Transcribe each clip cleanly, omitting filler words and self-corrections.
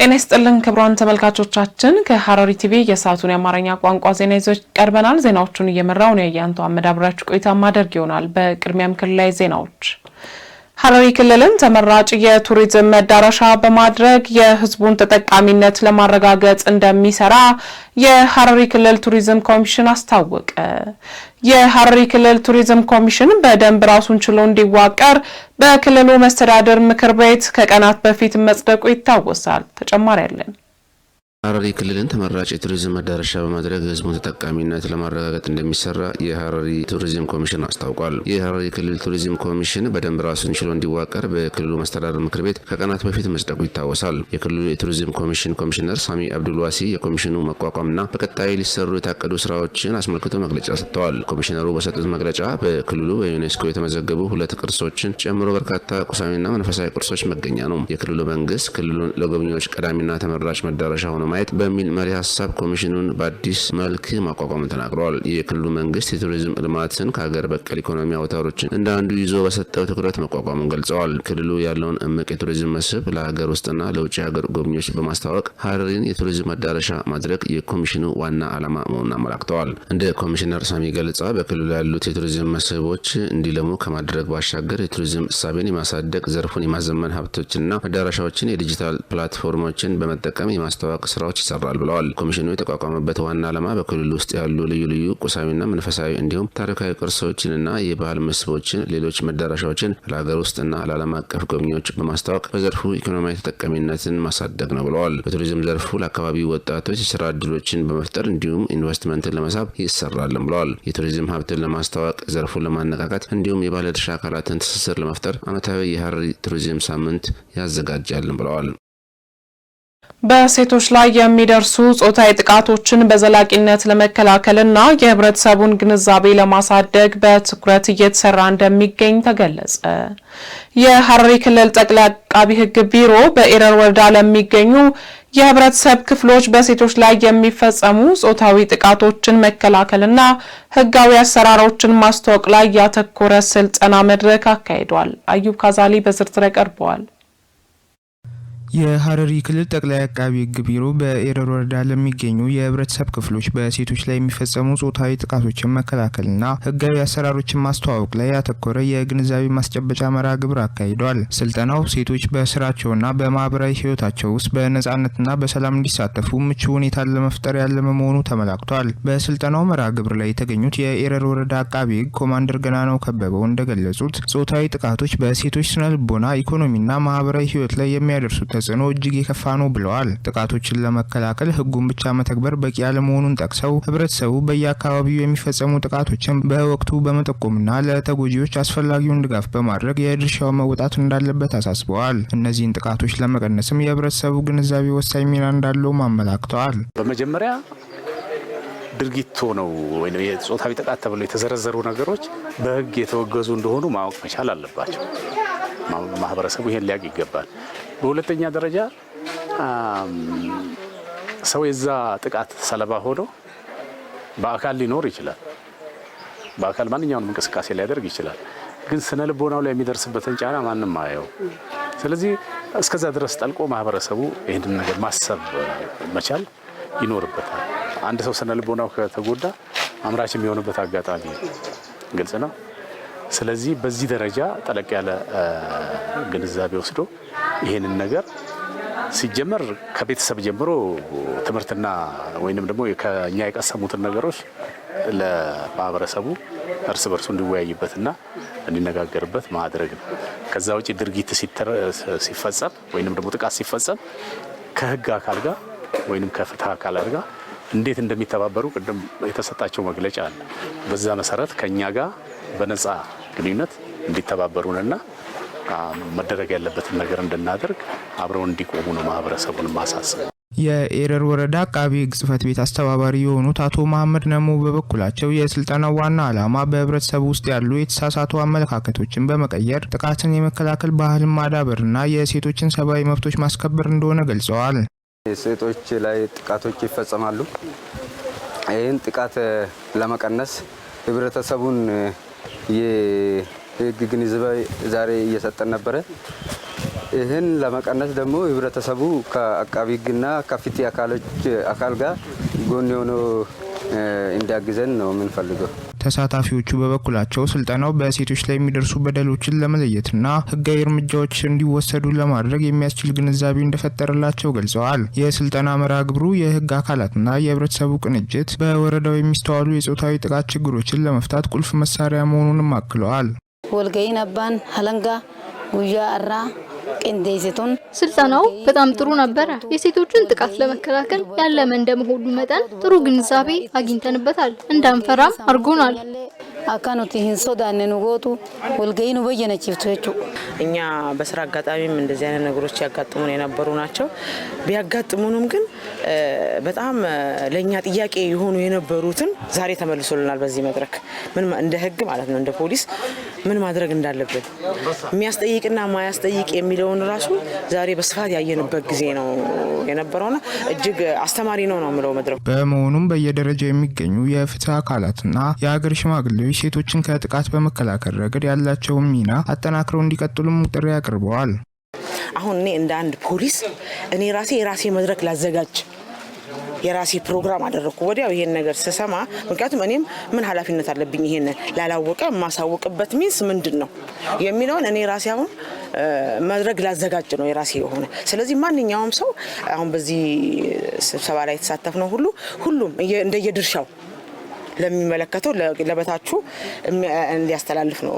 ጤና ይስጥልን ክቡራን ተመልካቾቻችን ከሐረሪ ቲቪ የሰዓቱን የአማርኛ ቋንቋ ዜና ይዘን ቀርበናል። ዜናዎቹን እየመራው ነው ያንቱ አመዳብራችሁ ቆይታ ማድረግ ይሆናል። በቅድሚያም ክልላዊ ዜናዎች ሐረሪ ክልልን ተመራጭ የቱሪዝም መዳረሻ በማድረግ የህዝቡን ተጠቃሚነት ለማረጋገጥ እንደሚሰራ የሐረሪ ክልል ቱሪዝም ኮሚሽን አስታወቀ። የሐረሪ ክልል ቱሪዝም ኮሚሽን በደንብ ራሱን ችሎ እንዲዋቀር በክልሉ መስተዳድር ምክር ቤት ከቀናት በፊት መጽደቁ ይታወሳል። ተጨማሪ ያለን ሐረሪ ክልልን ተመራጭ የቱሪዝም መዳረሻ በማድረግ ህዝቡን ተጠቃሚነት ለማረጋገጥ እንደሚሰራ የሐረሪ ቱሪዝም ኮሚሽን አስታውቋል። የሐረሪ ክልል ቱሪዝም ኮሚሽን በደንብ ራሱን ችሎ እንዲዋቀር በክልሉ መስተዳድር ምክር ቤት ከቀናት በፊት መጽደቁ ይታወሳል። የክልሉ የቱሪዝም ኮሚሽን ኮሚሽነር ሳሚ አብዱልዋሲ የኮሚሽኑ መቋቋምና በቀጣይ ሊሰሩ የታቀዱ ስራዎችን አስመልክቶ መግለጫ ሰጥተዋል። ኮሚሽነሩ በሰጡት መግለጫ በክልሉ በዩኔስኮ የተመዘገቡ 2 ቅርሶችን ጨምሮ በርካታ ቁሳዊና መንፈሳዊ ቅርሶች መገኛ ነው። የክልሉ መንግስት ክልሉን ለጎብኚዎች ቀዳሚና ተመራጭ መዳረሻ ሆኖ ማየት በሚል መሪ ሀሳብ ኮሚሽኑን በአዲስ መልክ ማቋቋሙን ተናግረዋል። የክልሉ መንግስት የቱሪዝም ልማትን ከሀገር በቀል ኢኮኖሚ አውታሮችን እንደ አንዱ ይዞ በሰጠው ትኩረት መቋቋሙን ገልጸዋል። ክልሉ ያለውን እምቅ የቱሪዝም መስህብ ለሀገር ውስጥና ለውጭ ሀገር ጎብኚዎች በማስተዋወቅ ሐረሪን የቱሪዝም መዳረሻ ማድረግ የኮሚሽኑ ዋና ዓላማ መሆኑን አመላክተዋል። እንደ ኮሚሽነር ሳሚ ገለጻ በክልሉ ያሉት የቱሪዝም መስህቦች እንዲለሙ ከማድረግ ባሻገር የቱሪዝም እሳቤን የማሳደግ ዘርፉን የማዘመን ሀብቶችና መዳረሻዎችን የዲጂታል ፕላትፎርሞችን በመጠቀም የማስተዋወቅ ስራዎች ይሰራል ብለዋል። ኮሚሽኑ የተቋቋመበት ዋና ዓላማ በክልሉ ውስጥ ያሉ ልዩ ልዩ ቁሳዊና መንፈሳዊ እንዲሁም ታሪካዊ ቅርሶችንና የባህል መስህቦችን ሌሎች መዳረሻዎችን ለሀገር ውስጥና ለዓለም አቀፍ ጎብኚዎች በማስተዋወቅ በዘርፉ ኢኮኖሚያዊ ተጠቃሚነትን ማሳደግ ነው ብለዋል። በቱሪዝም ዘርፉ ለአካባቢው ወጣቶች የስራ እድሎችን በመፍጠር እንዲሁም ኢንቨስትመንትን ለመሳብ ይሰራልም ብለዋል። የቱሪዝም ሀብትን ለማስተዋወቅ ዘርፉን ለማነቃቃት እንዲሁም የባለድርሻ አካላትን ትስስር ለመፍጠር ዓመታዊ የሐረሪ ቱሪዝም ሳምንት ያዘጋጃልም ብለዋል። በሴቶች ላይ የሚደርሱ ጾታዊ ጥቃቶችን በዘላቂነት ለመከላከልና የህብረተሰቡን ግንዛቤ ለማሳደግ በትኩረት እየተሰራ እንደሚገኝ ተገለጸ። የሐረሪ ክልል ጠቅላይ አቃቢ ህግ ቢሮ በኤረር ወረዳ ለሚገኙ የህብረተሰብ ክፍሎች በሴቶች ላይ የሚፈጸሙ ጾታዊ ጥቃቶችን መከላከልና ህጋዊ አሰራሮችን ማስተዋወቅ ላይ ያተኮረ ስልጠና መድረክ አካሂዷል። አዩብ ካዛሊ በዝርዝር ያቀርበዋል። የሐረሪ ክልል ጠቅላይ አቃቢ ህግ ቢሮ በኤረር ወረዳ ለሚገኙ የህብረተሰብ ክፍሎች በሴቶች ላይ የሚፈጸሙ ጾታዊ ጥቃቶችን መከላከልና ህጋዊ አሰራሮችን ማስተዋወቅ ላይ ያተኮረ የግንዛቤ ማስጨበጫ መርሃ ግብር አካሂዷል። ስልጠናው ሴቶች በስራቸውና በማህበራዊ ህይወታቸው ውስጥ በነጻነትና በሰላም እንዲሳተፉ ምቹ ሁኔታን ለመፍጠር ያለመ መሆኑ ተመላክቷል። በስልጠናው መርሃ ግብር ላይ የተገኙት የኤረር ወረዳ አቃቢ ህግ ኮማንደር ገናናው ከበበው እንደገለጹት ጾታዊ ጥቃቶች በሴቶች ስነ ልቦና፣ ኢኮኖሚና ማህበራዊ ህይወት ላይ የሚያደርሱት ተጽዕኖ እጅግ የከፋ ነው ብለዋል። ጥቃቶችን ለመከላከል ህጉን ብቻ መተግበር በቂ ያለመሆኑን ጠቅሰው ህብረተሰቡ በየአካባቢው የሚፈጸሙ ጥቃቶችን በወቅቱ በመጠቆምና ለተጎጂዎች አስፈላጊውን ድጋፍ በማድረግ የድርሻው መወጣት እንዳለበት አሳስበዋል። እነዚህን ጥቃቶች ለመቀነስም የህብረተሰቡ ግንዛቤ ወሳኝ ሚና እንዳለው አመላክተዋል። በመጀመሪያ ድርጊቱ ነው ወይ የጾታዊ ጥቃት ተብሎ የተዘረዘሩ ነገሮች በህግ የተወገዙ እንደሆኑ ማወቅ መቻል አለባቸው። ማህበረሰቡ ይሄን ሊያውቅ ይገባል። በሁለተኛ ደረጃ ሰው የዛ ጥቃት ሰለባ ሆኖ በአካል ሊኖር ይችላል። በአካል ማንኛውንም እንቅስቃሴ ሊያደርግ ይችላል። ግን ስነ ልቦናው ላይ የሚደርስበትን ጫና ማንም አያየው። ስለዚህ እስከዛ ድረስ ጠልቆ ማህበረሰቡ ይህንን ነገር ማሰብ መቻል ይኖርበታል። አንድ ሰው ስነ ልቦናው ከተጎዳ አምራች የሚሆንበት አጋጣሚ ግልጽ ነው። ስለዚህ በዚህ ደረጃ ጠለቅ ያለ ግንዛቤ ወስዶ ይሄንን ነገር ሲጀመር ከቤተሰብ ጀምሮ ትምህርትና ወይንም ደግሞ ከኛ የቀሰሙትን ነገሮች ለማህበረሰቡ እርስ በርሱ እንዲወያይበትና እንዲነጋገርበት ማድረግ ነው። ከዛ ውጪ ድርጊት ሲፈጸም ወይንም ደግሞ ጥቃት ሲፈጸም ከህግ አካል ጋር ወይንም ከፍትህ አካላት ጋር እንዴት እንደሚተባበሩ ቅድም የተሰጣቸው መግለጫ አለ። በዛ መሰረት ከኛ ጋር በነጻ ግንኙነት እንዲተባበሩንና መደረግ ያለበትን ነገር እንድናደርግ አብረው እንዲቆሙ ነው ማህበረሰቡን ማሳሰብ። የኤረር ወረዳ አቃቢ ህግ ጽሕፈት ቤት አስተባባሪ የሆኑት አቶ መሐመድ ነሞ በበኩላቸው የስልጠናው ዋና ዓላማ በህብረተሰቡ ውስጥ ያሉ የተሳሳቱ አመለካከቶችን በመቀየር ጥቃትን የመከላከል ባህልን ማዳበርና የሴቶችን ሰብአዊ መብቶች ማስከበር እንደሆነ ገልጸዋል። ሴቶች ላይ ጥቃቶች ይፈጸማሉ። ይህን ጥቃት ለመቀነስ ህብረተሰቡን የህግ ግንዛቤ ዛሬ እየሰጠን ነበረ። ይህን ለመቀነስ ደግሞ ህብረተሰቡ ከአቃቢ ህግና ከፍትህ አካል ጋር ጎን ሆኖ እንዲያግዘን ነው የምንፈልገው። ተሳታፊዎቹ በበኩላቸው ስልጠናው በሴቶች ላይ የሚደርሱ በደሎችን ለመለየትና ህጋዊ እርምጃዎች እንዲወሰዱ ለማድረግ የሚያስችል ግንዛቤ እንደፈጠረላቸው ገልጸዋል። የስልጠና መርሃ ግብሩ የህግ አካላትና የህብረተሰቡ ቅንጅት በወረዳው የሚስተዋሉ የጾታዊ ጥቃት ችግሮችን ለመፍታት ቁልፍ መሳሪያ መሆኑንም አክለዋል። ወልገይን አባን ሀለንጋ ጉያ አራ ስልጠናው በጣም ጥሩ ነበረ። የሴቶችን ጥቃት ለመከላከል ያለመ እንደመሆኑ መጠን ጥሩ ግንዛቤ አግኝተንበታል። እንዳንፈራም አድርጎናል። አካኑት ሂንሶዳነኑ ጎቱ ወልገይኑ በየነጭፍቶቹ እኛ በስራ አጋጣሚም እንደዚህ አይነት ነገሮች ያጋጥሙን የነበሩ ናቸው። ቢያጋጥሙንም ግን በጣም ለኛ ጥያቄ የሆኑ የነበሩትን ዛሬ ተመልሶልናል። በዚህ መድረክ ምን እንደ ህግ ማለት ነው እንደ ፖሊስ ምን ማድረግ እንዳለብን የሚያስጠይቅና ማያስጠይቅ የሚለውን ራሱ ዛሬ በስፋት ያየንበት ጊዜ ነው የነበረውና እጅግ አስተማሪ ነው የምለው መድረኩ። በመሆኑም በየደረጃው የሚገኙ የፍትህ አካላትና የሀገር ሽማግሌዎች ሴቶችን ከጥቃት በመከላከል ረገድ ያላቸውን ሚና አጠናክረው እንዲቀጥሉም ጥሪ አቅርበዋል። አሁን እኔ እንደ አንድ ፖሊስ እኔ የራሴ መድረክ ላዘጋጅ የራሴ ፕሮግራም አደረኩ ወዲያው ይሄን ነገር ስሰማ። ምክንያቱም እኔም ምን ኃላፊነት አለብኝ ይሄን ላላወቀ ማሳወቅበት ሚንስ ምንድነው የሚለውን እኔ ራሴ አሁን መድረክ ላዘጋጅ ነው የራሴ የሆነ። ስለዚህ ማንኛውም ሰው አሁን በዚህ ስብሰባ ላይ የተሳተፈው ሁሉም እንደየድርሻው ለሚመለከተው ለበታቹ እንዲያስተላልፍ ነው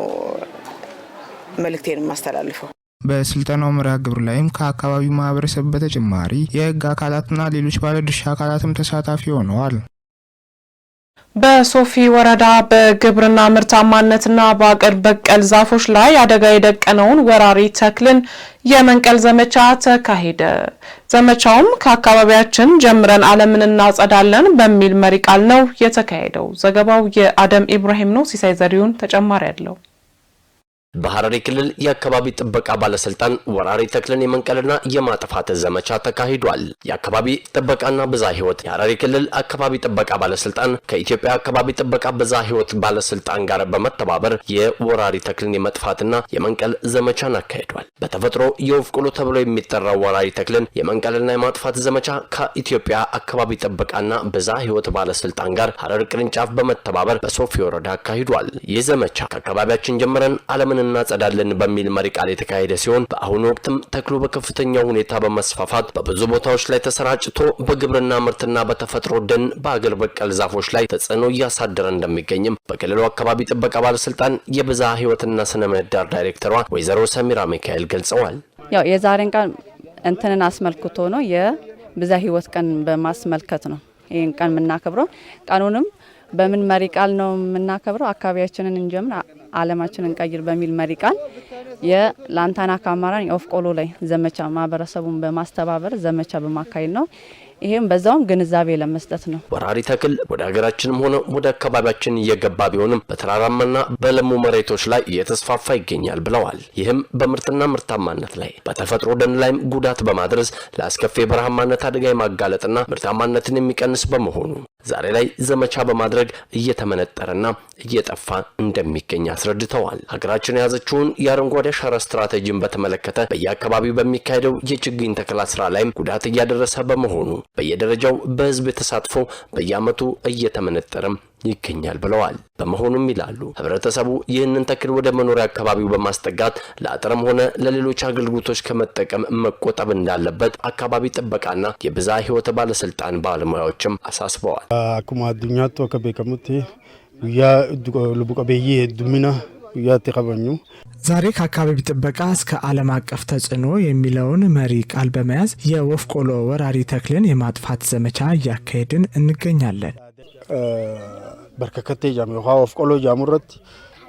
መልእክቴን ማስተላልፈው። በስልጠናው መርሃ ግብር ላይም ከአካባቢው ማህበረሰብ በተጨማሪ የህግ አካላትና ሌሎች ባለድርሻ አካላትም ተሳታፊ ሆነዋል። በሶፊ ወረዳ በግብርና ምርታማነትና በአገር በቀል ዛፎች ላይ አደጋ የደቀነውን ወራሪ ተክልን የመንቀል ዘመቻ ተካሄደ። ዘመቻውም ከአካባቢያችን ጀምረን ዓለምን እናጸዳለን በሚል መሪ ቃል ነው የተካሄደው። ዘገባው የአደም ኢብራሂም ነው። ሲሳይ ዘሪሁን ተጨማሪ ያለው። በሐረሪ ክልል የአካባቢ ጥበቃ ባለስልጣን ወራሪ ተክልን የመንቀልና የማጥፋት ዘመቻ ተካሂዷል። የአካባቢ ጥበቃና ብዝሃ ሕይወት የሐረሪ ክልል አካባቢ ጥበቃ ባለስልጣን ከኢትዮጵያ አካባቢ ጥበቃ ብዝሃ ሕይወት ባለስልጣን ጋር በመተባበር የወራሪ ተክልን የማጥፋትና የመንቀል ዘመቻን አካሂዷል። በተፈጥሮ የወፍ ቆሎ ተብሎ የሚጠራው ወራሪ ተክልን የመንቀልና የማጥፋት ዘመቻ ከኢትዮጵያ አካባቢ ጥበቃና ብዝሃ ሕይወት ባለስልጣን ጋር ሐረር ቅርንጫፍ በመተባበር በሶፊ ወረዳ አካሂዷል። ይህ ዘመቻ ከአካባቢያችን ጀምረን ዓለምን እናጸዳለን በሚል መሪ ቃል የተካሄደ ሲሆን በአሁኑ ወቅትም ተክሉ በከፍተኛ ሁኔታ በመስፋፋት በብዙ ቦታዎች ላይ ተሰራጭቶ በግብርና ምርትና በተፈጥሮ ደን በአገር በቀል ዛፎች ላይ ተጽዕኖ እያሳደረ እንደሚገኝም በክልሉ አካባቢ ጥበቃ ባለስልጣን የብዝሃ ሕይወትና ስነ ምህዳር ዳይሬክተሯ ወይዘሮ ሰሚራ ሚካኤል ገልጸዋል። ያው የዛሬን ቀን እንትንን አስመልክቶ ነው የብዝሃ ሕይወት ቀን በማስመልከት ነው ይሄን ቀን የምናከብረው። ቀኑንም በምን መሪ ቃል ነው የምናከብረው? አካባቢያችንን እንጀምር ዓለማችንን እንቀይር በሚል መሪ ቃል የላንታና ካማራን የወፍ ቆሎ ላይ ዘመቻ ማህበረሰቡን በማስተባበር ዘመቻ በማካሄድ ነው። ይሄም በዛውም ግንዛቤ ለመስጠት ነው። ወራሪ ተክል ወደ ሀገራችንም ሆነ ወደ አካባቢያችን እየገባ ቢሆንም በተራራማና በለሙ መሬቶች ላይ እየተስፋፋ ይገኛል ብለዋል። ይህም በምርትና ምርታማነት ላይ በተፈጥሮ ደን ላይም ጉዳት በማድረስ ለአስከፊ በረሃማነት አደጋ የማጋለጥና ምርታማነትን የሚቀንስ በመሆኑ ዛሬ ላይ ዘመቻ በማድረግ እየተመነጠረና እየጠፋ እንደሚገኝ አስረድተዋል። ሀገራችን የያዘችውን የአረንጓዴ አሻራ ስትራቴጂን በተመለከተ በየአካባቢው በሚካሄደው የችግኝ ተከላ ስራ ላይም ጉዳት እያደረሰ በመሆኑ በየደረጃው በህዝብ ተሳትፎ በየዓመቱ እየተመነጠረም ይገኛል ብለዋል። በመሆኑም ይላሉ ህብረተሰቡ ይህንን ተክል ወደ መኖሪያ አካባቢው በማስጠጋት ለአጥርም ሆነ ለሌሎች አገልግሎቶች ከመጠቀም መቆጠብ እንዳለበት አካባቢ ጥበቃና የብዝሃ ሕይወት ባለስልጣን ባለሙያዎችም አሳስበዋል። አኩማ አዱኛቱ ከበከሙት ያ ሉቡቀበይ ዱሚና ያ ተቀበኙ ዛሬ ከአካባቢ ጥበቃ እስከ ዓለም አቀፍ ተጽዕኖ የሚለውን መሪ ቃል በመያዝ የወፍ ቆሎ ወራሪ ተክልን የማጥፋት ዘመቻ እያካሄድን እንገኛለን። በርከከቴ ጃም ወፍ ቆሎ ጃሙረት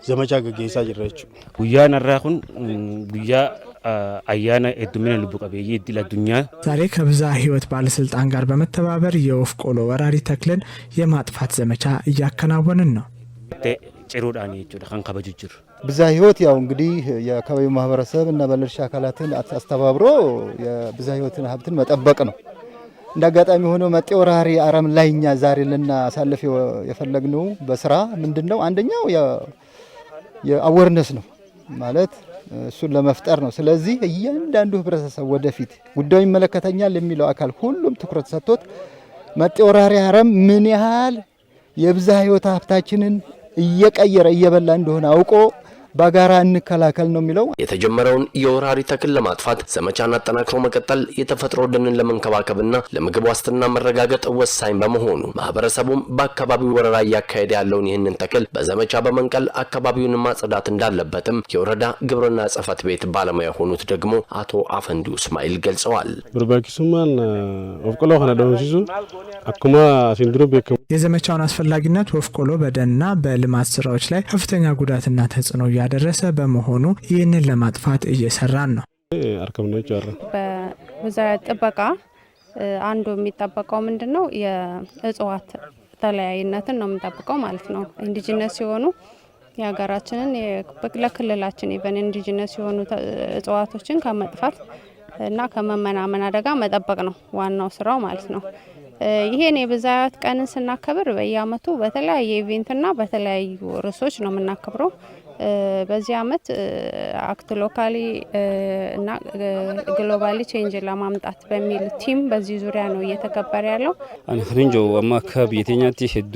ዘመቻ ገጌሳ ጅረቹ ጉያ ነራኹን ጉያ አያና እድሜና ልቡቀበይ እድል አዱኛ ዛሬ ከብዝሃ ሕይወት ባለስልጣን ጋር በመተባበር የወፍ ቆሎ ወራሪ ተክልን የማጥፋት ዘመቻ እያከናወንን ነው። ጭሩዳን ይጭዳ ካንካበጅጅር ብዝሃ ሕይወት ያው እንግዲህ የአካባቢው ማህበረሰብ እና ባለድርሻ አካላትን አስተባብሮ የብዝሃ ሕይወትን ሀብትን መጠበቅ ነው። እንዳጋጣሚ ሆኖ መጤ ወራሪ አረም ላይኛ ዛሬ ለናሳለፍ የፈለግነው በስራ ምንድነው አንደኛው የአወርነስ ነው ማለት እሱን ለመፍጠር ነው። ስለዚህ እያንዳንዱ ህብረተሰብ ወደፊት ጉዳዩ ይመለከተኛል የሚለው አካል ሁሉም ትኩረት ሰጥቶት መጤ ወራሪ አረም ምን ያህል የብዝሃ ህይወት ሀብታችንን እየቀየረ እየበላ እንደሆነ አውቆ በጋራ እንከላከል ነው የሚለው። የተጀመረውን የወራሪ ተክል ለማጥፋት ዘመቻን አጠናክሮ መቀጠል የተፈጥሮ ደንን ለመንከባከብና ለምግብ ዋስትና መረጋገጥ ወሳኝ በመሆኑ ማህበረሰቡም በአካባቢው ወረራ እያካሄደ ያለውን ይህንን ተክል በዘመቻ በመንቀል አካባቢውን ማጽዳት እንዳለበትም የወረዳ ግብርና ጽሕፈት ቤት ባለሙያ የሆኑት ደግሞ አቶ አፈንዱ እስማኤል ገልጸዋል። ብርባኪሱማን ወፍቆሎ ከነደውንሲሱ አኩማ ሲንድሮ በከም የዘመቻውን አስፈላጊነት ወፍቆሎ በደንና በልማት ስራዎች ላይ ከፍተኛ ጉዳትና ተጽዕኖ ያደረሰ በመሆኑ ይህንን ለማጥፋት እየሰራን ነው። አርከምነች አረ በብዝሃ ጥበቃ አንዱ የሚጠበቀው ምንድነው የእጽዋት ተለያይነትን ነው የምንጠብቀው ማለት ነው። ኢንዲጂነስ ሲሆኑ የሀገራችንን ለክልላችን ኢቨን ኢንዲጂነስ ሲሆኑ እጽዋቶችን ከመጥፋት እና ከመመናመን አደጋ መጠበቅ ነው ዋናው ስራው ማለት ነው። ይሄን የብዝሃ ቀንን ስናከብር በየአመቱ በተለያየ ኢቨንትና በተለያዩ ርዕሶች ነው የምናከብረው። በዚህ አመት አክት ሎካሊ እና ግሎባሊ ቼንጅ ለማምጣት በሚል ቲም በዚህ ዙሪያ ነው እየተከበረ ያለው። አንፍሪንጆ አማካብ የትኛቲ ሄዱ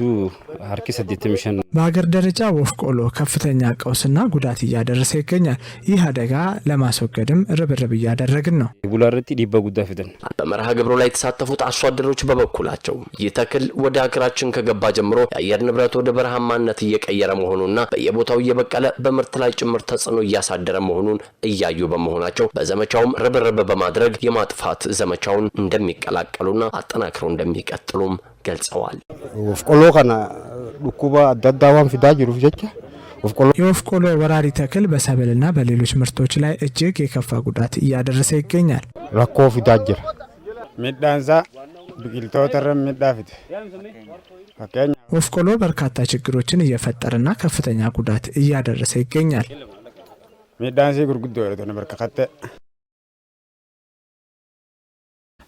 አርኪ ሰደተምሽን በሀገር ደረጃ ወፍቆሎ ከፍተኛ ቀውስና ጉዳት እያደረሰ ይገኛል። ይህ አደጋ ለማስወገድም ርብርብ እያደረግን ነው። ቡላርቲ ዲባ ጉዳይ ፍደን በመርሃ ግብሩ ላይ የተሳተፉት አርሶ አደሮች በበኩላቸው ይህ ተክል ወደ ሀገራችን ከገባ ጀምሮ የአየር ንብረት ወደ በረሃማነት እየቀየረ መሆኑና በየቦታው እየበቀለ በምርት ላይ ጭምር ተጽዕኖ እያሳደረ መሆኑን እያዩ በመሆናቸው በዘመቻውም ርብርብ በማድረግ የማጥፋት ዘመቻውን እንደሚቀላቀሉና አጠናክረው እንደሚቀጥሉም ገልጸዋል። ወፍቆሎ ከና ዱኩባ አዳዳዋን ፊዳ ጅሩ ፍጀቻ የወፍቆሎ ወራሪ ተክል በሰብልና በሌሎች ምርቶች ላይ እጅግ የከፋ ጉዳት እያደረሰ ይገኛል። ራኮ ፊዳ ጅራ ሚዳንዛ ቢቂልቶተረም ሚዳፍት ወፍቆሎ በርካታ ችግሮችን እየፈጠረና ከፍተኛ ጉዳት እያደረሰ ይገኛል። ሚዳንሲ ጉርጉዶ ወረደ በርካታ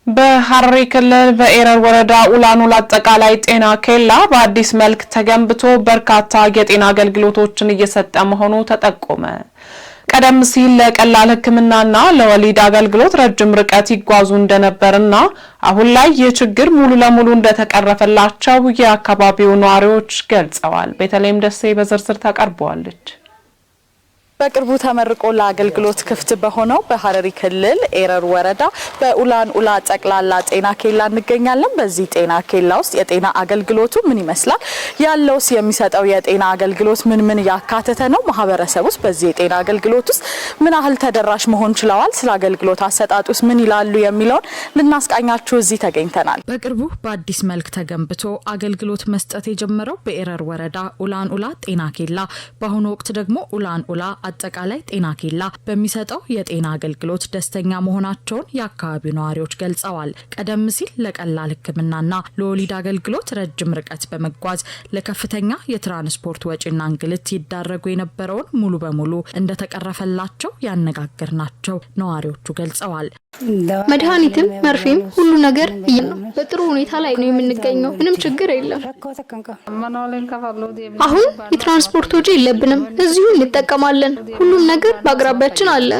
በሐረሪ ክልል በኤረር ወረዳ ኡላን ኡላ አጠቃላይ ጤና ኬላ በአዲስ መልክ ተገንብቶ በርካታ የጤና አገልግሎቶችን እየሰጠ መሆኑ ተጠቆመ። ቀደም ሲል ለቀላል ሕክምናና ለወሊድ አገልግሎት ረጅም ርቀት ይጓዙ እንደነበርና አሁን ላይ የችግር ሙሉ ለሙሉ እንደተቀረፈላቸው የአካባቢው ነዋሪዎች ገልጸዋል። በተለይም ደሴ በዝርዝር ታቀርበዋለች። በቅርቡ ተመርቆ ለአገልግሎት ክፍት በሆነው በሐረሪ ክልል ኤረር ወረዳ በኡላን ኡላ ጠቅላላ ጤና ኬላ እንገኛለን። በዚህ ጤና ኬላ ውስጥ የጤና አገልግሎቱ ምን ይመስላል? ያለውስ የሚሰጠው የጤና አገልግሎት ምን ያካተተ ነው? ማህበረሰብ ውስጥ በዚህ የጤና አገልግሎት ውስጥ ምን ያህል ተደራሽ መሆን ችለዋል? ስለ አገልግሎት አሰጣጡስ ምን ይላሉ የሚለውን ልናስቃኛችሁ እዚህ ተገኝተናል። በቅርቡ በአዲስ መልክ ተገንብቶ አገልግሎት መስጠት የጀመረው በኤረር ወረዳ ኡላን ኡላ ጤና ኬላ በአሁኑ ወቅት ደግሞ ኡላን ኡላ አጠቃላይ ጤና ኬላ በሚሰጠው የጤና አገልግሎት ደስተኛ መሆናቸውን የአካባቢው ነዋሪዎች ገልጸዋል። ቀደም ሲል ለቀላል ሕክምናና ለወሊድ አገልግሎት ረጅም ርቀት በመጓዝ ለከፍተኛ የትራንስፖርት ወጪና እንግልት ይዳረጉ የነበረውን ሙሉ በሙሉ እንደተቀረፈላቸው ያነጋገርናቸው ነዋሪዎቹ ገልጸዋል። መድኃኒትም መርፌም ሁሉ ነገር በጥሩ ሁኔታ ላይ ነው የምንገኘው። ምንም ችግር የለም። አሁን የትራንስፖርት ወጪ የለብንም። እዚሁ እንጠቀማለን። ሁሉም ነገር በአቅራቢያችን አለ።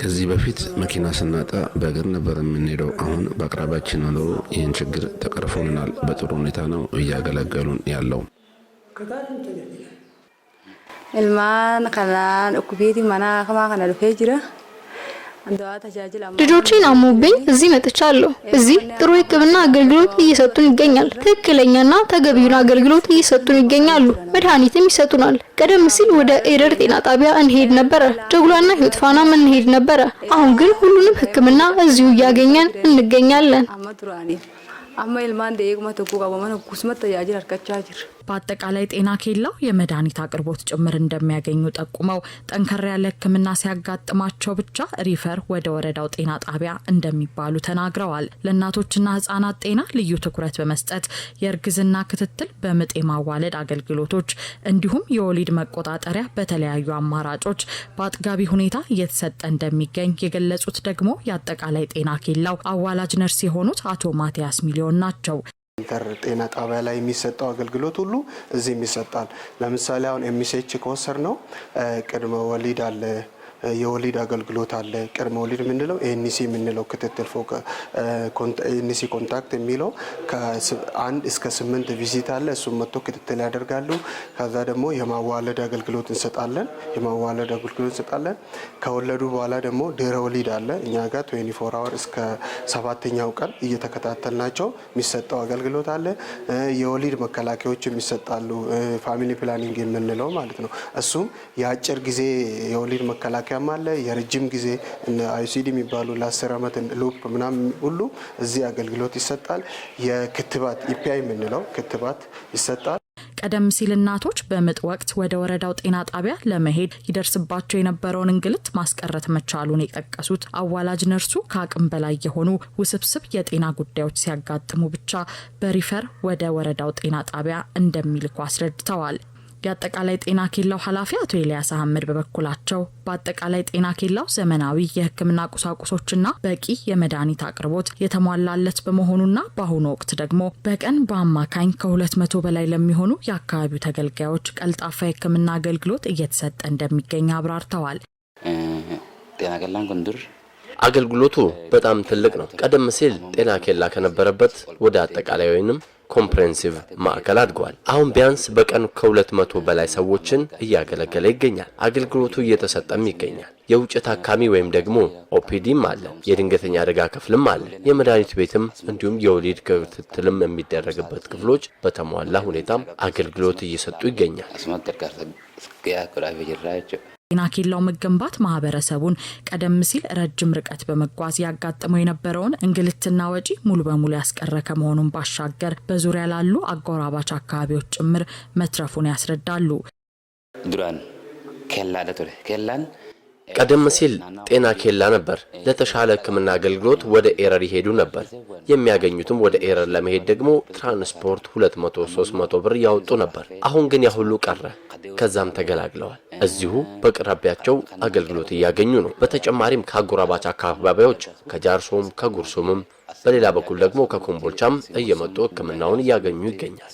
ከዚህ በፊት መኪና ስናጣ በእግር ነበር የምንሄደው። አሁን በአቅራቢያችን መኖሩ ይህን ችግር ተቀርፎልናል። በጥሩ ሁኔታ ነው እያገለገሉን ያለው። ilmaan kanaan ukubeeti mana kama kana dhufee jira. ልጆቼን አሞብኝ እዚህ መጥቻለሁ። እዚህ ጥሩ ሕክምና አገልግሎት እየሰጡን ይገኛል። ትክክለኛና ተገቢውን አገልግሎት እየሰጡን ይገኛሉ። መድኃኒትም ይሰጡናል። ቀደም ሲል ወደ ኤረር ጤና ጣቢያ እንሄድ ነበር። ጀጉላና ህይወት ፋናም እንሄድ ነበር። አሁን ግን ሁሉንም ሕክምና እዚሁ እያገኘን እንገኛለን። amma ilmaan deeguma tokko qabaman kusmata yaajir harkachaa jira. በአጠቃላይ ጤና ኬላው የመድኃኒት አቅርቦት ጭምር እንደሚያገኙ ጠቁመው ጠንከር ያለ ሕክምና ሲያጋጥማቸው ብቻ ሪፈር ወደ ወረዳው ጤና ጣቢያ እንደሚባሉ ተናግረዋል። ለእናቶችና ህጻናት ጤና ልዩ ትኩረት በመስጠት የእርግዝና ክትትል፣ በምጥ ማዋለድ አገልግሎቶች እንዲሁም የወሊድ መቆጣጠሪያ በተለያዩ አማራጮች በአጥጋቢ ሁኔታ እየተሰጠ እንደሚገኝ የገለጹት ደግሞ የአጠቃላይ ጤና ኬላው አዋላጅ ነርስ የሆኑት አቶ ማቲያስ ሚሊዮን ናቸው። ጤና ጣቢያ ላይ የሚሰጠው አገልግሎት ሁሉ እዚህም ይሰጣል። ለምሳሌ አሁን ኤምኤስኤች ከወሰር ነው ቅድመ ወሊድ አለ፣ የወሊድ አገልግሎት አለ። ቅድመ ወሊድ የምንለው ኤንሲ የምንለው ክትትል ኤንሲ ኮንታክት የሚለው ከ1 እስከ 8 ቪዚት አለ። እሱም መጥቶ ክትትል ያደርጋሉ። ከዛ ደግሞ የማዋለድ አገልግሎት እንሰጣለን። ከወለዱ በኋላ ደግሞ ድህረ ወሊድ አለ። እኛ ጋር 24 አወር እስከ 7ኛው ቀን እየተከታተልናቸው የሚሰጠው አገልግሎት አለ። የወሊድ መከላከያዎች የሚሰጣሉ። ፋሚሊ ፕላኒንግ የምንለው ማለት ነው። እሱም የአጭር ጊዜ የወሊድ መከላከያ አለ፣ የረጅም ጊዜ አይሲዲ የሚባሉ ለ10 ዓመት ሉፕ ምናምን ሁሉ እዚህ አገልግሎት ይሰጣል። የክትባት ኢፒአይ የምንለው ክትባት ይሰጣል። ቀደም ሲል እናቶች በምጥ ወቅት ወደ ወረዳው ጤና ጣቢያ ለመሄድ ይደርስባቸው የነበረውን እንግልት ማስቀረት መቻሉን የጠቀሱት አዋላጅ ነርሱ ከአቅም በላይ የሆኑ ውስብስብ የጤና ጉዳዮች ሲያጋጥሙ ብቻ በሪፈር ወደ ወረዳው ጤና ጣቢያ እንደሚልኩ አስረድተዋል። የአጠቃላይ ጤና ኬላው ኃላፊ አቶ ኤልያስ አህመድ በበኩላቸው በአጠቃላይ ጤና ኬላው ዘመናዊ የሕክምና ቁሳቁሶችና በቂ የመድኃኒት አቅርቦት የተሟላለት በመሆኑና በአሁኑ ወቅት ደግሞ በቀን በአማካኝ ከ200 በላይ ለሚሆኑ የአካባቢው ተገልጋዮች ቀልጣፋ የሕክምና አገልግሎት እየተሰጠ እንደሚገኝ አብራርተዋል። ጤና ኬላን ጎንደር አገልግሎቱ በጣም ትልቅ ነው። ቀደም ሲል ጤና ኬላ ከነበረበት ወደ አጠቃላይ ወይንም ኮምፕሬሄንሲቭ ማዕከል አድጓል። አሁን ቢያንስ በቀን ከ200 በላይ ሰዎችን እያገለገለ ይገኛል። አገልግሎቱ እየተሰጠም ይገኛል። የውጭ ታካሚ ወይም ደግሞ ኦፒዲም አለ። የድንገተኛ አደጋ ክፍልም አለ። የመድኃኒት ቤትም እንዲሁም የወሊድ ክትትልም የሚደረግበት ክፍሎች በተሟላ ሁኔታም አገልግሎት እየሰጡ ይገኛል። ጤና ኬላው መገንባት ማህበረሰቡን ቀደም ሲል ረጅም ርቀት በመጓዝ ያጋጠመው የነበረውን እንግልትና ወጪ ሙሉ በሙሉ ያስቀረ ከመሆኑን ባሻገር በዙሪያ ላሉ አጎራባች አካባቢዎች ጭምር መትረፉን ያስረዳሉ። ዱራን ኬላ ደቶለ ኬላን ቀደም ሲል ጤና ኬላ ነበር። ለተሻለ ሕክምና አገልግሎት ወደ ኤረር ይሄዱ ነበር። የሚያገኙትም ወደ ኤረር ለመሄድ ደግሞ ትራንስፖርት 200-300 ብር ያወጡ ነበር። አሁን ግን ያ ሁሉ ቀረ። ከዛም ተገላግለዋል። እዚሁ በቅራቢያቸው አገልግሎት እያገኙ ነው። በተጨማሪም ከአጎራባች አካባቢዎች ከጃርሶም ከጉርሱምም በሌላ በኩል ደግሞ ከኮምቦልቻም እየመጡ ሕክምናውን እያገኙ ይገኛል።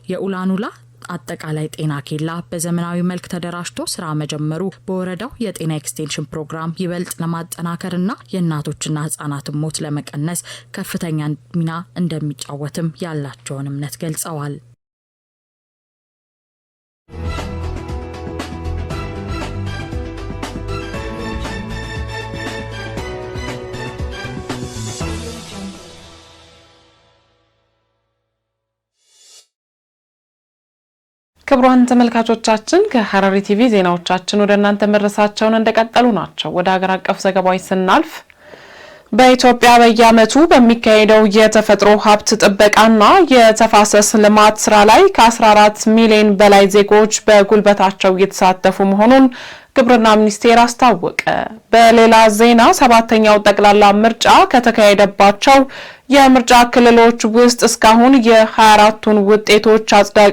የኡላን ኡላ አጠቃላይ ጤና ኬላ በዘመናዊ መልክ ተደራጅቶ ስራ መጀመሩ በወረዳው የጤና ኤክስቴንሽን ፕሮግራም ይበልጥ ለማጠናከርና የእናቶችና ህጻናትን ሞት ለመቀነስ ከፍተኛ ሚና እንደሚጫወትም ያላቸውን እምነት ገልጸዋል። ክቡራን ተመልካቾቻችን ከሐረሪ ቲቪ ዜናዎቻችን ወደ እናንተ መድረሳቸውን እንደቀጠሉ ናቸው። ወደ ሀገር አቀፍ ዘገባዎች ስናልፍ በኢትዮጵያ በየዓመቱ በሚካሄደው የተፈጥሮ ሀብት ጥበቃና የተፋሰስ ልማት ስራ ላይ ከ14 ሚሊዮን በላይ ዜጎች በጉልበታቸው እየተሳተፉ መሆኑን ግብርና ሚኒስቴር አስታወቀ። በሌላ ዜና 7ኛው ጠቅላላ ምርጫ ከተካሄደባቸው የምርጫ ክልሎች ውስጥ እስካሁን የ24ቱን ውጤቶች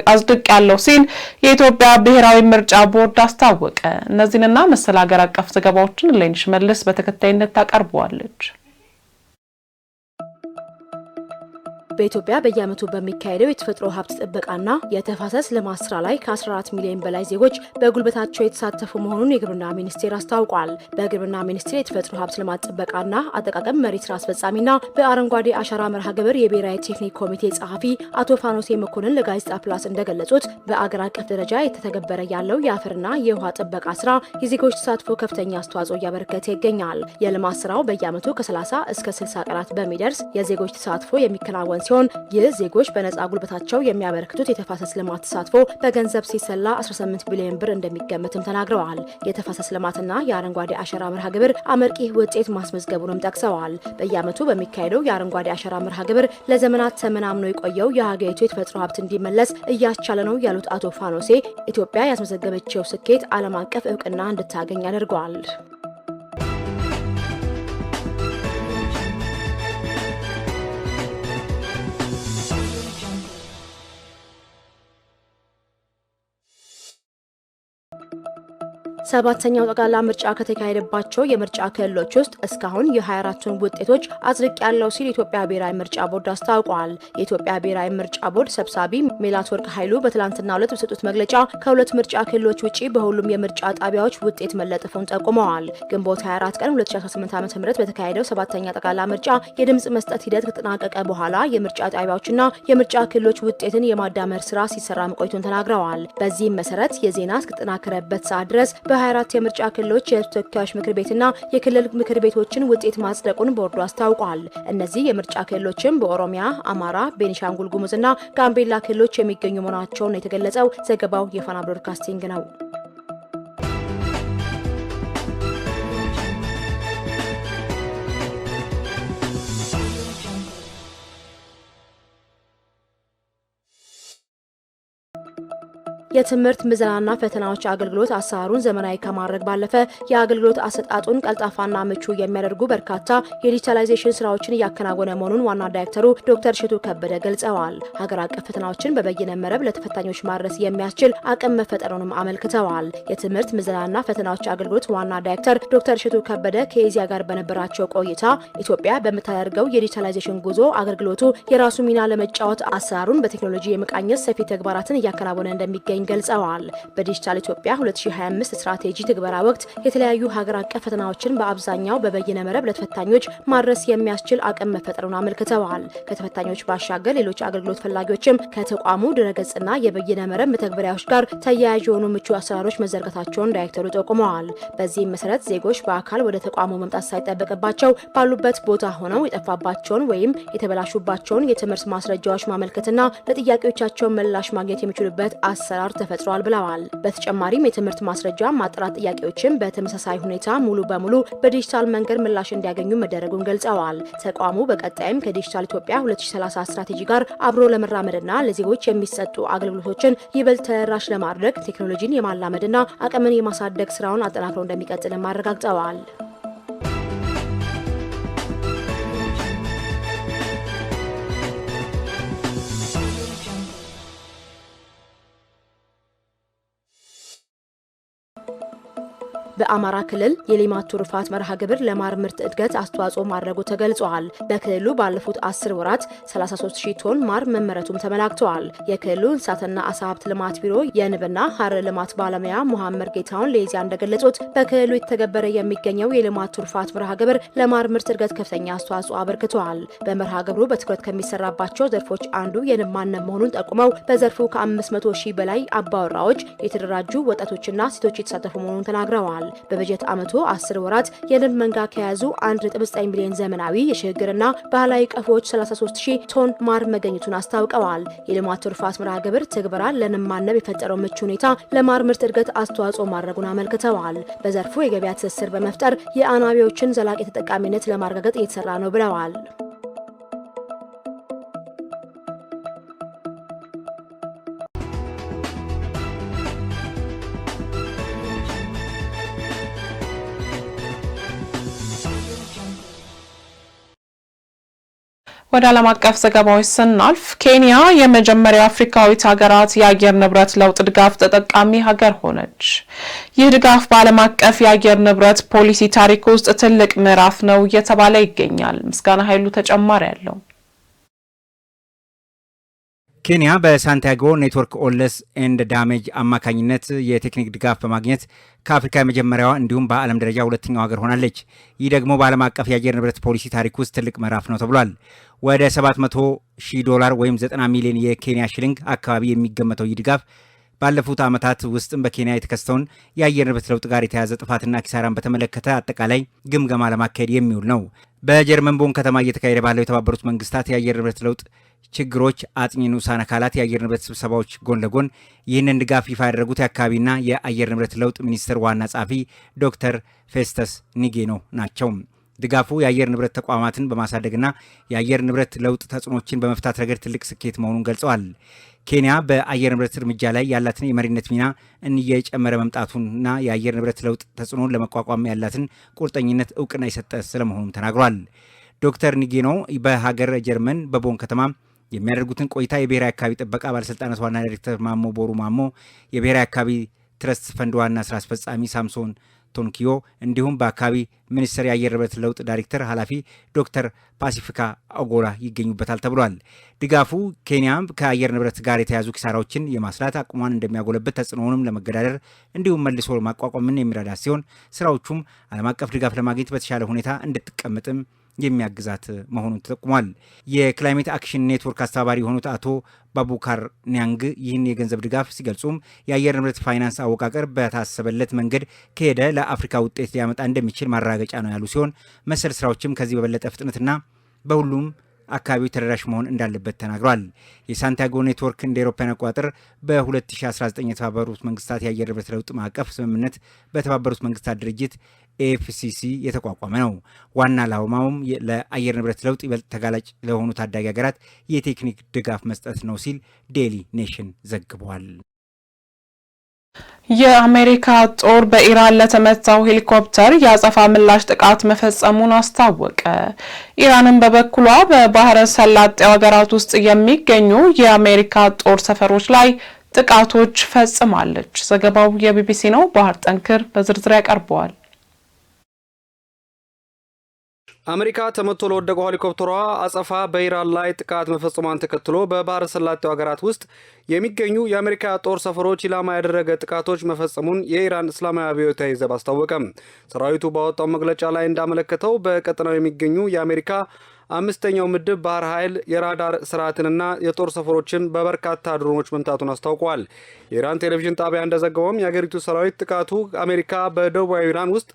አጽድቅ ያለው ሲል የኢትዮጵያ ብሔራዊ ምርጫ ቦርድ አስታወቀ። እነዚህንና መሰል ሀገር አቀፍ ዘገባዎችን ሌንሽ መልስ በተከታይነት ታቀርበዋለች። በኢትዮጵያ በየዓመቱ በሚካሄደው የተፈጥሮ ሀብት ጥበቃና የተፋሰስ ልማት ስራ ላይ ከ14 ሚሊዮን በላይ ዜጎች በጉልበታቸው የተሳተፉ መሆኑን የግብርና ሚኒስቴር አስታውቋል። በግብርና ሚኒስቴር የተፈጥሮ ሀብት ልማት ጥበቃና አጠቃቀም መሪ ስራ አስፈጻሚና በአረንጓዴ አሻራ መርሃ ግብር የብሔራዊ ቴክኒክ ኮሚቴ ጸሐፊ አቶ ፋኖሴ መኮንን ለጋዜጣ ፕላስ እንደገለጹት በአገር አቀፍ ደረጃ የተተገበረ ያለው የአፈርና የውሃ ጥበቃ ስራ የዜጎች ተሳትፎ ከፍተኛ አስተዋጽኦ እያበረከተ ይገኛል። የልማት ስራው በየዓመቱ ከ30 እስከ 60 ቀናት በሚደርስ የዜጎች ተሳትፎ የሚከናወን ሲሆን ይህ ዜጎች በነጻ ጉልበታቸው የሚያበረክቱት የተፋሰስ ልማት ተሳትፎ በገንዘብ ሲሰላ 18 ቢሊዮን ብር እንደሚገመትም ተናግረዋል። የተፋሰስ ልማትና የአረንጓዴ አሻራ መርሃ ግብር አመርቂ ውጤት ማስመዝገቡንም ጠቅሰዋል። በየዓመቱ በሚካሄደው የአረንጓዴ አሻራ መርሃ ግብር ለዘመናት ተመናምኖ የቆየው የሀገሪቱ የተፈጥሮ ሀብት እንዲመለስ እያስቻለ ነው ያሉት አቶ ፋኖሴ ኢትዮጵያ ያስመዘገበችው ስኬት ዓለም አቀፍ እውቅና እንድታገኝ አድርገዋል። 7ኛው ጠቅላላ ምርጫ ከተካሄደባቸው የምርጫ ክልሎች ውስጥ እስካሁን የ24ቱን ውጤቶች አጽድቅ ያለው ሲል የኢትዮጵያ ብሔራዊ ምርጫ ቦርድ አስታውቋል። የኢትዮጵያ ብሔራዊ ምርጫ ቦርድ ሰብሳቢ ሜላትወርቅ ኃይሉ በትላንትናው ዕለት በሰጡት መግለጫ ከሁለት ምርጫ ክልሎች ውጪ በሁሉም የምርጫ ጣቢያዎች ውጤት መለጠፉን ጠቁመዋል። ግንቦት 24 ቀን 2018 ዓ.ም በተካሄደው 7ኛ ጠቅላላ ምርጫ የድምጽ መስጠት ሂደት ከተጠናቀቀ በኋላ የምርጫ ጣቢያዎችና የምርጫ ክልሎች ውጤትን የማዳመር ስራ ሲሰራ መቆየቱን ተናግረዋል። በዚህም መሰረት የዜና እስከተጠናከረበት ሰዓት ድረስ በ24 የምርጫ ክልሎች የተወካዮች ምክር ቤትና የክልል ምክር ቤቶችን ውጤት ማጽደቁን ቦርዱ አስታውቋል። እነዚህ የምርጫ ክልሎችም በኦሮሚያ፣ አማራ፣ ቤኒሻንጉል ጉሙዝና ጋምቤላ ክልሎች የሚገኙ መሆናቸውን የተገለጸው። ዘገባው የፋና ብሮድካስቲንግ ነው። የትምህርት ምዘናና ፈተናዎች አገልግሎት አሰራሩን ዘመናዊ ከማድረግ ባለፈ የአገልግሎት አሰጣጡን ቀልጣፋና ምቹ የሚያደርጉ በርካታ የዲጂታላይዜሽን ስራዎችን እያከናወነ መሆኑን ዋና ዳይሬክተሩ ዶክተር እሸቱ ከበደ ገልጸዋል። ሀገር አቀፍ ፈተናዎችን በበይነ መረብ ለተፈታኞች ማድረስ የሚያስችል አቅም መፈጠሩንም አመልክተዋል። የትምህርት ምዘናና ፈተናዎች አገልግሎት ዋና ዳይሬክተር ዶክተር እሸቱ ከበደ ከኢዜአ ጋር በነበራቸው ቆይታ ኢትዮጵያ በምታደርገው የዲጂታላይዜሽን ጉዞ አገልግሎቱ የራሱ ሚና ለመጫወት አሰራሩን በቴክኖሎጂ የመቃኘት ሰፊ ተግባራትን እያከናወነ እንደሚገኝ ገልጸዋል። በዲጂታል ኢትዮጵያ 2025 ስትራቴጂ ትግበራ ወቅት የተለያዩ ሀገር አቀፍ ፈተናዎችን በአብዛኛው በበይነ መረብ ለተፈታኞች ማድረስ የሚያስችል አቅም መፈጠሩን አመልክተዋል። ከተፈታኞች ባሻገር ሌሎች አገልግሎት ፈላጊዎችም ከተቋሙ ድረገጽና የበይነ መረብ መተግበሪያዎች ጋር ተያያዥ የሆኑ ምቹ አሰራሮች መዘርጋታቸውን ዳይሬክተሩ ጠቁመዋል። በዚህም መሰረት ዜጎች በአካል ወደ ተቋሙ መምጣት ሳይጠበቅባቸው ባሉበት ቦታ ሆነው የጠፋባቸውን ወይም የተበላሹባቸውን የትምህርት ማስረጃዎች ማመልከትና ለጥያቄዎቻቸው ምላሽ ማግኘት የሚችሉበት አሰራር ተፈጥሯል ብለዋል። በተጨማሪም የትምህርት ማስረጃ ማጥራት ጥያቄዎችን በተመሳሳይ ሁኔታ ሙሉ በሙሉ በዲጂታል መንገድ ምላሽ እንዲያገኙ መደረጉን ገልጸዋል። ተቋሙ በቀጣይም ከዲጂታል ኢትዮጵያ 2030 ስትራቴጂ ጋር አብሮ ለመራመድና ለዜጎች የሚሰጡ አገልግሎቶችን ይበልጥ ተደራሽ ለማድረግ ቴክኖሎጂን የማላመድና አቅምን የማሳደግ ስራውን አጠናክሮ እንደሚቀጥልም አረጋግጠዋል። በአማራ ክልል የሌማት ትሩፋት መርሃ ግብር ለማር ምርት እድገት አስተዋጽኦ ማድረጉ ተገልጿል። በክልሉ ባለፉት 10 ወራት 33000 ቶን ማር መመረቱም ተመላክተዋል። የክልሉ እንስሳትና አሳ ሀብት ልማት ቢሮ የንብና ሐር ልማት ባለሙያ መሐመድ ጌታውን ለኢዜአ እንደገለጹት በክልሉ የተተገበረ የሚገኘው የሌማት ትሩፋት መርሃ ግብር ለማር ምርት እድገት ከፍተኛ አስተዋጽኦ አበርክተዋል። በመርሃ ግብሩ በትኩረት ከሚሰራባቸው ዘርፎች አንዱ የንብ ማነብ መሆኑን ጠቁመው በዘርፉ ከ500,000 በላይ አባወራዎች፣ የተደራጁ ወጣቶችና ሴቶች የተሳተፉ መሆኑን ተናግረዋል። በበጀት ዓመቱ 10 ወራት የንብ መንጋ ከያዙ 1.9 ሚሊዮን ዘመናዊ የሽግግርና ባህላዊ ቀፎዎች 33000 ቶን ማር መገኘቱን አስታውቀዋል። የሌማት ትሩፋት መርሃ ግብር ትግበራ ለንብ ማነብ የፈጠረው ምቹ ሁኔታ ለማር ምርት እድገት አስተዋጽኦ ማድረጉን አመልክተዋል። በዘርፉ የገበያ ትስስር በመፍጠር የአናቢዎችን ዘላቂ ተጠቃሚነት ለማረጋገጥ እየተሰራ ነው ብለዋል። ወደ ዓለም አቀፍ ዘገባዎች ስናልፍ ኬንያ የመጀመሪያው አፍሪካዊት ሀገራት የአየር ንብረት ለውጥ ድጋፍ ተጠቃሚ ሀገር ሆነች። ይህ ድጋፍ በዓለም አቀፍ የአየር ንብረት ፖሊሲ ታሪክ ውስጥ ትልቅ ምዕራፍ ነው እየተባለ ይገኛል። ምስጋና ኃይሉ ተጨማሪ ያለው። ኬንያ በሳንቲያጎ ኔትወርክ ኦለስ ኤንድ ዳሜጅ አማካኝነት የቴክኒክ ድጋፍ በማግኘት ከአፍሪካ የመጀመሪያዋ እንዲሁም በዓለም ደረጃ ሁለተኛው ሀገር ሆናለች። ይህ ደግሞ በዓለም አቀፍ የአየር ንብረት ፖሊሲ ታሪክ ውስጥ ትልቅ ምዕራፍ ነው ተብሏል። ወደ $700,000 ወይም 90 ሚሊዮን የኬንያ ሽልንግ አካባቢ የሚገመተው ይህ ድጋፍ ባለፉት ዓመታት ውስጥም በኬንያ የተከሰተውን የአየር ንብረት ለውጥ ጋር የተያያዘ ጥፋትና ኪሳራን በተመለከተ አጠቃላይ ግምገማ ለማካሄድ የሚውል ነው። በጀርመን ቦን ከተማ እየተካሄደ ባለው የተባበሩት መንግስታት የአየር ንብረት ለውጥ ችግሮች አጥኚ ንዑሳን አካላት የአየር ንብረት ስብሰባዎች ጎን ለጎን ይህንን ድጋፍ ይፋ ያደረጉት የአካባቢና የአየር ንብረት ለውጥ ሚኒስቴር ዋና ጸሐፊ ዶክተር ፌስተስ ኒጌኖ ናቸው። ድጋፉ የአየር ንብረት ተቋማትን በማሳደግና የአየር ንብረት ለውጥ ተጽዕኖችን በመፍታት ረገድ ትልቅ ስኬት መሆኑን ገልጸዋል። ኬንያ በአየር ንብረት እርምጃ ላይ ያላትን የመሪነት ሚና እየጨመረ መምጣቱንና የአየር ንብረት ለውጥ ተጽዕኖን ለመቋቋም ያላትን ቁርጠኝነት እውቅና የሰጠ ስለመሆኑም ተናግሯል። ዶክተር ኒጌኖ በሀገር ጀርመን በቦን ከተማ የሚያደርጉትን ቆይታ የብሔራዊ አካባቢ ጥበቃ ባለስልጣናት ዋና ዳይሬክተር ማሞ ቦሩ ማሞ፣ የብሔራዊ አካባቢ ትረስት ፈንድ ዋና ስራ አስፈጻሚ ሳምሶን ቶንኪዮ እንዲሁም በአካባቢ ሚኒስቴር የአየር ንብረት ለውጥ ዳይሬክተር ኃላፊ ዶክተር ፓሲፊካ አጎላ ይገኙበታል ተብሏል። ድጋፉ ኬንያ ከአየር ንብረት ጋር የተያዙ ኪሳራዎችን የማስላት አቅሟን እንደሚያጎለበት ተጽዕኖውንም ለመገዳደር እንዲሁም መልሶ ማቋቋምን የሚረዳ ሲሆን ስራዎቹም ዓለም አቀፍ ድጋፍ ለማግኘት በተሻለ ሁኔታ እንድትቀመጥም የሚያግዛት መሆኑን ተጠቁሟል። የክላይሜት አክሽን ኔትወርክ አስተባባሪ የሆኑት አቶ ባቡካር ኒያንግ ይህን የገንዘብ ድጋፍ ሲገልጹም የአየር ንብረት ፋይናንስ አወቃቀር በታሰበለት መንገድ ከሄደ ለአፍሪካ ውጤት ሊያመጣ እንደሚችል ማረጋገጫ ነው ያሉ ሲሆን መሰል ስራዎችም ከዚህ በበለጠ ፍጥነትና በሁሉም አካባቢው ተደራሽ መሆን እንዳለበት ተናግሯል። የሳንቲያጎ ኔትወርክ እንደ አውሮፓውያን አቆጣጠር በ2019 የተባበሩት መንግስታት የአየር ንብረት ለውጥ ማዕቀፍ ስምምነት በተባበሩት መንግስታት ድርጅት ኤፍሲሲ የተቋቋመ ነው። ዋና ዓላማውም ለአየር ንብረት ለውጥ ይበልጥ ተጋላጭ ለሆኑ ታዳጊ ሀገራት የቴክኒክ ድጋፍ መስጠት ነው ሲል ዴይሊ ኔሽን ዘግቧል። የአሜሪካ ጦር በኢራን ለተመታው ሄሊኮፕተር የአጸፋ ምላሽ ጥቃት መፈጸሙን አስታወቀ። ኢራንን በበኩሏ በባህረ ሰላጤው ሀገራት ውስጥ የሚገኙ የአሜሪካ ጦር ሰፈሮች ላይ ጥቃቶች ፈጽማለች። ዘገባው የቢቢሲ ነው። ባህር ጠንክር በዝርዝር ያቀርበዋል። አሜሪካ ተመቶ ለወደቀው ሄሊኮፕተሯ አጸፋ በኢራን ላይ ጥቃት መፈጸሟን ተከትሎ በባህረ ሰላጤው ሀገራት ውስጥ የሚገኙ የአሜሪካ ጦር ሰፈሮች ኢላማ ያደረገ ጥቃቶች መፈጸሙን የኢራን እስላማዊ አብዮታዊ ዘብ አስታወቀ። ሰራዊቱ ባወጣው መግለጫ ላይ እንዳመለከተው በቀጠናው የሚገኙ የአሜሪካ አምስተኛው ምድብ ባህር ኃይል የራዳር ስርዓትንና የጦር ሰፈሮችን በበርካታ ድሮኖች መምታቱን አስታውቋል። የኢራን ቴሌቪዥን ጣቢያ እንደዘገበውም የአገሪቱ ሰራዊት ጥቃቱ አሜሪካ በደቡባዊ ኢራን ውስጥ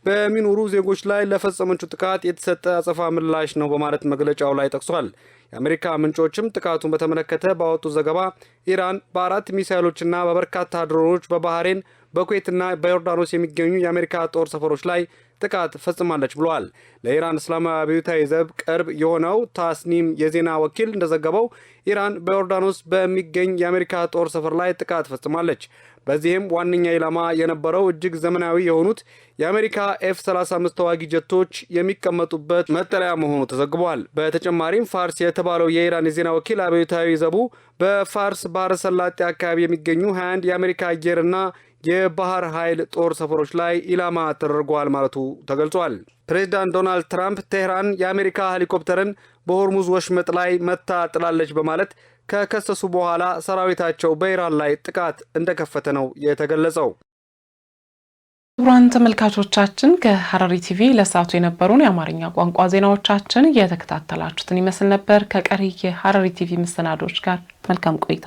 በሚኖሩ ዜጎች ላይ ለፈጸመችው ጥቃት የተሰጠ አጸፋ ምላሽ ነው በማለት መግለጫው ላይ ጠቅሷል። የአሜሪካ ምንጮችም ጥቃቱን በተመለከተ ባወጡት ዘገባ ኢራን በ4 ሚሳይሎችና በበርካታ ድሮኖች በባህሬን በኩዌትና በዮርዳኖስ የሚገኙ የአሜሪካ ጦር ሰፈሮች ላይ ጥቃት ፈጽማለች ብለዋል። ለኢራን እስላማዊ አብዮታዊ ዘብ ቅርብ የሆነው ታስኒም የዜና ወኪል እንደዘገበው ኢራን በዮርዳኖስ በሚገኝ የአሜሪካ ጦር ሰፈር ላይ ጥቃት ፈጽማለች። በዚህም ዋነኛ ኢላማ የነበረው እጅግ ዘመናዊ የሆኑት የአሜሪካ F-35 ተዋጊ ጀቶች የሚቀመጡበት መጠለያ መሆኑ ተዘግቧል። በተጨማሪም ፋርስ የተባለው የኢራን የዜና ወኪል አብዮታዊ ዘቡ በፋርስ ባህረ ሰላጤ አካባቢ የሚገኙ 21 የአሜሪካ አየርና የባህር ኃይል ጦር ሰፈሮች ላይ ኢላማ ተደርጓል ማለቱ ተገልጿል። ፕሬዚዳንት ዶናልድ ትራምፕ ቴህራን የአሜሪካ ሄሊኮፕተርን በሆርሙዝ ወሽመጥ ላይ መታ ጥላለች በማለት ከከሰሱ በኋላ ሰራዊታቸው በኢራን ላይ ጥቃት እንደከፈተ ነው የተገለጸው። ክቡራን ተመልካቾቻችን ከሐረሪ ቲቪ ለሰዓቱ የነበሩን የአማርኛ ቋንቋ ዜናዎቻችን እየተከታተላችሁትን ይመስል ነበር። ከቀሪ የሐረሪ ቲቪ መሰናዶች ጋር መልካም ቆይታ።